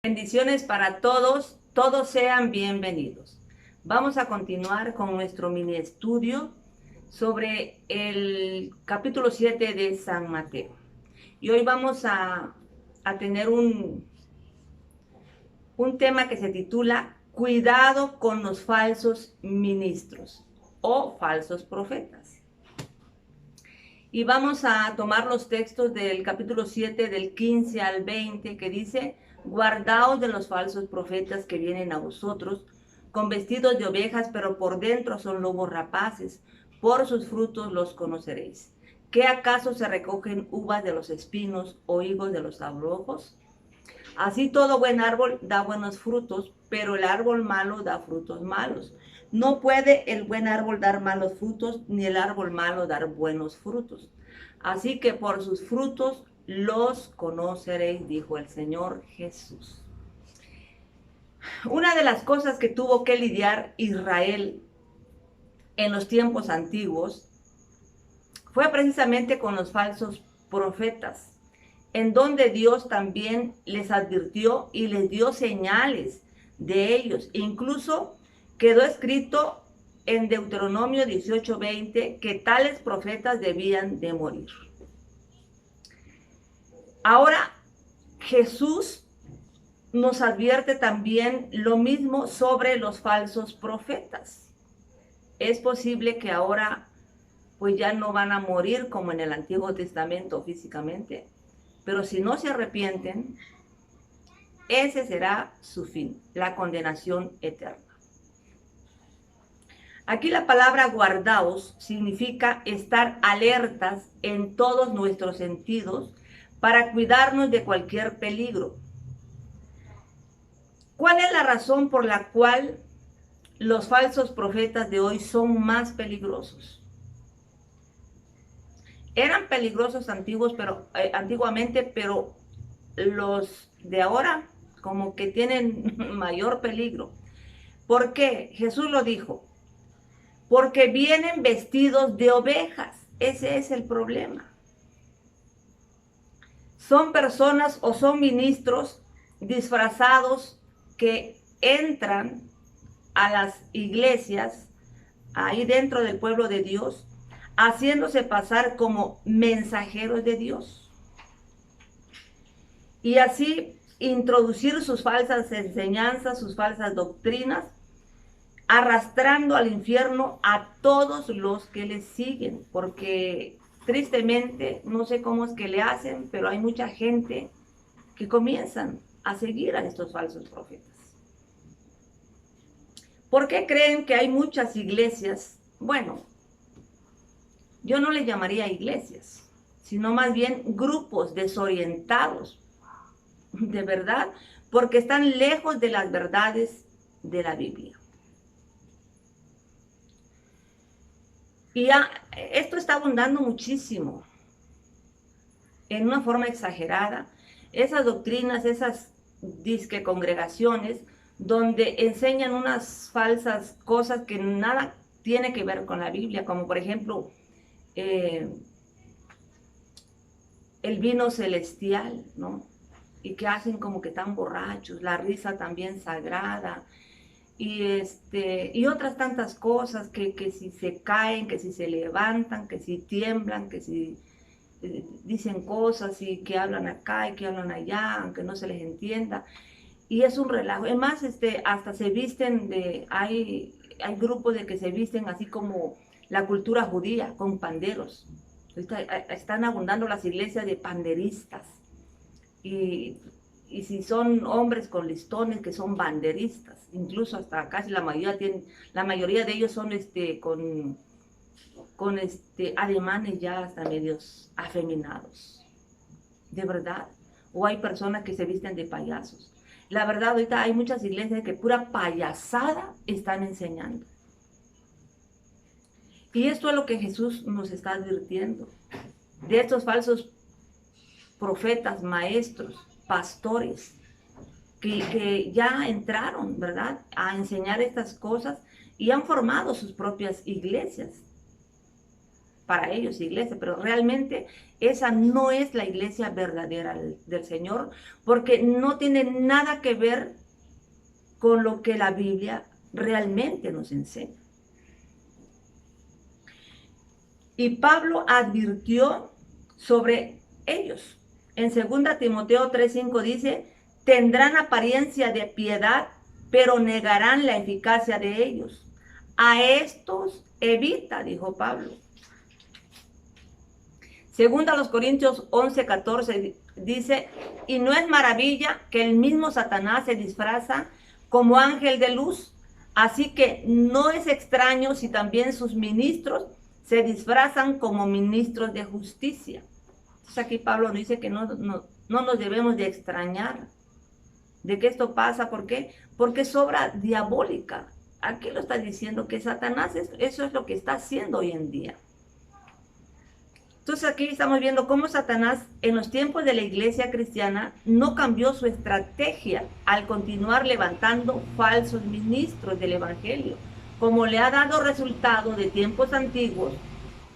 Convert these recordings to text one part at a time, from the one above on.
Bendiciones para todos, todos sean bienvenidos. Vamos a continuar con nuestro mini estudio sobre el capítulo 7 de San Mateo. Y hoy vamos a tener un tema que se titula Cuidado con los falsos ministros o falsos profetas. Y vamos a tomar los textos del capítulo 7 del 15 al 20 que dice: guardaos de los falsos profetas que vienen a vosotros con vestidos de ovejas, pero por dentro son lobos rapaces. Por sus frutos los conoceréis. ¿Qué acaso se recogen uvas de los espinos o higos de los abrojos? Así todo buen árbol da buenos frutos, pero el árbol malo da frutos malos. No puede el buen árbol dar malos frutos, ni el árbol malo dar buenos frutos. Así que por sus frutos los conoceréis, dijo el Señor Jesús. Una de las cosas que tuvo que lidiar Israel en los tiempos antiguos fue precisamente con los falsos profetas, en donde Dios también les advirtió y les dio señales de ellos. Incluso quedó escrito en Deuteronomio 18:20 que tales profetas debían de morir. Ahora Jesús nos advierte también lo mismo sobre los falsos profetas. Es posible que ahora pues ya no van a morir como en el Antiguo Testamento físicamente, pero si no se arrepienten, ese será su fin, la condenación eterna. Aquí la palabra guardaos significa estar alertas en todos nuestros sentidos para cuidarnos de cualquier peligro. ¿Cuál es la razón por la cual los falsos profetas de hoy son más peligrosos? Eran peligrosos antiguamente, pero los de ahora como que tienen mayor peligro. ¿Por qué? Jesús lo dijo. Porque vienen vestidos de ovejas. Ese es el problema. Son personas o son ministros disfrazados que entran a las iglesias, ahí dentro del pueblo de Dios, haciéndose pasar como mensajeros de Dios. Y así introducir sus falsas enseñanzas, sus falsas doctrinas, arrastrando al infierno a todos los que les siguen, porque tristemente, no sé cómo es que le hacen, pero hay mucha gente que comienzan a seguir a estos falsos profetas. ¿Por qué creen que hay muchas iglesias? Bueno, yo no les llamaría iglesias, sino más bien grupos desorientados, de verdad, porque están lejos de las verdades de la Biblia. Y esto está abundando muchísimo, en una forma exagerada. Esas doctrinas, esas disque congregaciones, donde enseñan unas falsas cosas que nada tiene que ver con la Biblia, como por ejemplo, el vino celestial, ¿no? Y que hacen como que están borrachos, la risa también sagrada, y otras tantas cosas que si se caen, que si se levantan, que si tiemblan, que si dicen cosas y que hablan acá y que hablan allá, aunque no se les entienda. Y es un relajo. Es más, hasta se visten hay grupos de que se visten así como la cultura judía, con panderos. Están abundando las iglesias de panderistas. Y si son hombres con listones, que son banderistas, incluso hasta casi la mayoría de ellos son con ademanes ya hasta medios afeminados, de verdad. O hay personas que se visten de payasos. La verdad, ahorita hay muchas iglesias que pura payasada están enseñando. Y esto es lo que Jesús nos está advirtiendo, de estos falsos profetas, maestros, pastores, que ya entraron, ¿verdad?, a enseñar estas cosas y han formado sus propias iglesias. para ellos iglesia, pero realmente esa no es la iglesia verdadera del Señor, porque no tiene nada que ver con lo que la Biblia realmente nos enseña. Y Pablo advirtió sobre ellos. En 2 Timoteo 3:5 dice, tendrán apariencia de piedad, pero negarán la eficacia de ellos. A estos evita, dijo Pablo. 2 Corintios 11:14 dice, y no es maravilla que el mismo Satanás se disfraza como ángel de luz, así que no es extraño si también sus ministros se disfrazan como ministros de justicia. Entonces aquí Pablo nos dice que no nos debemos de extrañar de que esto pasa. ¿Por qué? Porque es obra diabólica. Aquí lo está diciendo que Satanás, eso es lo que está haciendo hoy en día. Entonces aquí estamos viendo cómo Satanás en los tiempos de la iglesia cristiana no cambió su estrategia al continuar levantando falsos ministros del evangelio. Como le ha dado resultado de tiempos antiguos,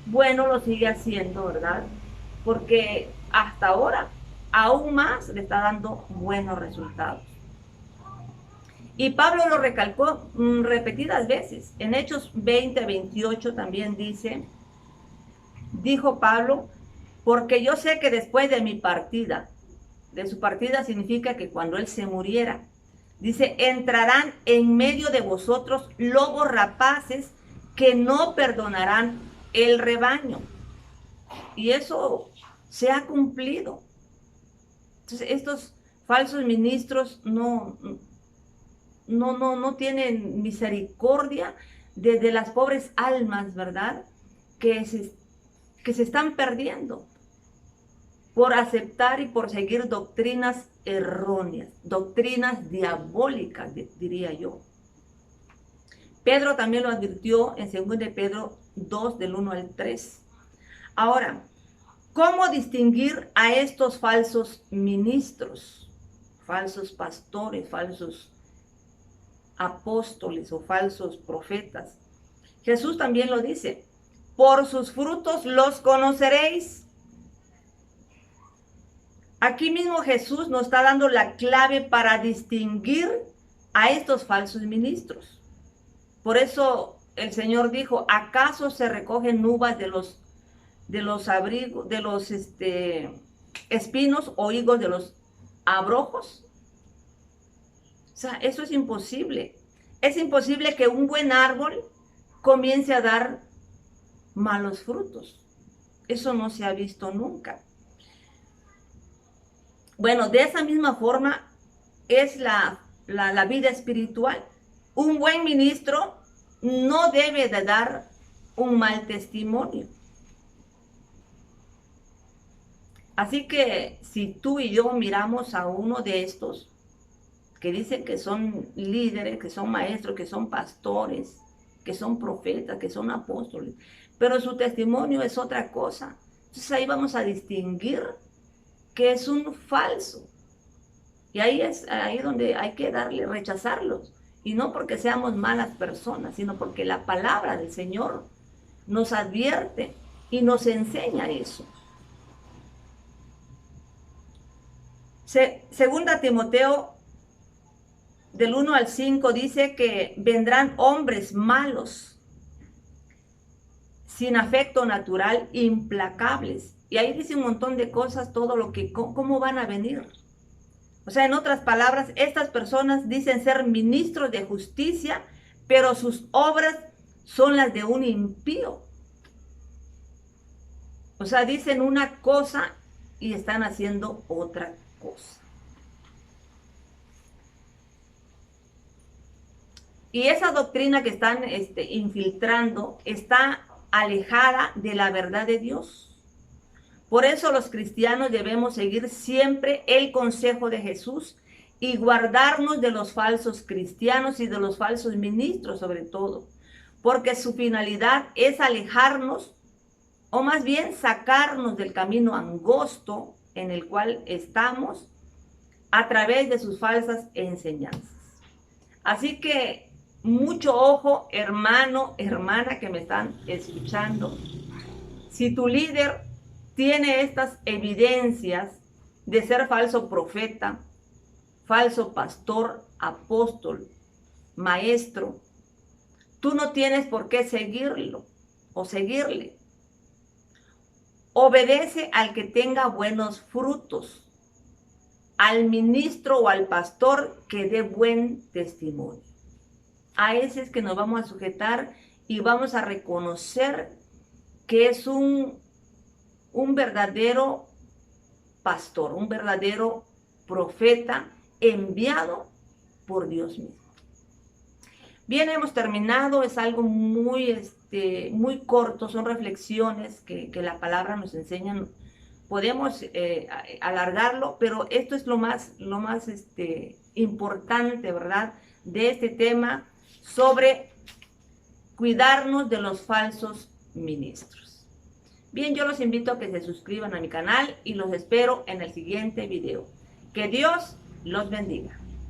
bueno, lo sigue haciendo, ¿verdad? Porque hasta ahora aún más le está dando buenos resultados. Y Pablo lo recalcó repetidas veces. En Hechos 20:28 también dijo Pablo, porque yo sé que después de mi partida, de su partida significa que cuando él se muriera, dice, entrarán en medio de vosotros lobos rapaces que no perdonarán el rebaño. Y eso se ha cumplido. Entonces, estos falsos ministros no tienen misericordia de las pobres almas, ¿verdad? Que se están perdiendo por aceptar y por seguir doctrinas erróneas, doctrinas diabólicas, diría yo. Pedro también lo advirtió en 2 de Pedro 2, del 1 al 3. Ahora, ¿cómo distinguir a estos falsos ministros, falsos pastores, falsos apóstoles o falsos profetas? Jesús también lo dice, por sus frutos los conoceréis. Aquí mismo Jesús nos está dando la clave para distinguir a estos falsos ministros. Por eso el Señor dijo, ¿acaso se recogen uvas de los abrigos, de los espinos o higos de los abrojos? O sea, eso es imposible. Es imposible que un buen árbol comience a dar malos frutos. Eso no se ha visto nunca. Bueno, de esa misma forma es la vida espiritual. Un buen ministro no debe de dar un mal testimonio. Así que si tú y yo miramos a uno de estos que dicen que son líderes, que son maestros, que son pastores, que son profetas, que son apóstoles, pero su testimonio es otra cosa, entonces ahí vamos a distinguir que es un falso. Y ahí es donde hay que rechazarlos. Y no porque seamos malas personas, sino porque la palabra del Señor nos advierte y nos enseña eso. Segunda Timoteo del 1 al 5 dice que vendrán hombres malos, sin afecto natural, implacables. Y ahí dice un montón de cosas, todo lo que, cómo van a venir. O sea, en otras palabras, estas personas dicen ser ministros de justicia, pero sus obras son las de un impío. O sea, dicen una cosa y están haciendo otra cosa. Y esa doctrina que están infiltrando está alejada de la verdad de Dios. Por eso los cristianos debemos seguir siempre el consejo de Jesús y guardarnos de los falsos cristianos y de los falsos ministros sobre todo, porque su finalidad es alejarnos, o más bien sacarnos del camino angosto en el cual estamos a través de sus falsas enseñanzas. Así que mucho ojo, hermano, hermana que me están escuchando. Si tu líder tiene estas evidencias de ser falso profeta, falso pastor, apóstol, maestro, tú no tienes por qué seguirlo o seguirle. Obedece al que tenga buenos frutos, al ministro o al pastor que dé buen testimonio. A ese es que nos vamos a sujetar y vamos a reconocer que es un verdadero pastor, un verdadero profeta enviado por Dios mismo. Bien, hemos terminado, es algo muy corto, son reflexiones que la palabra nos enseña. Podemos alargarlo, pero esto es lo más importante, ¿verdad? De este tema sobre cuidarnos de los falsos ministros. Bien, yo los invito a que se suscriban a mi canal y los espero en el siguiente video. Que Dios los bendiga.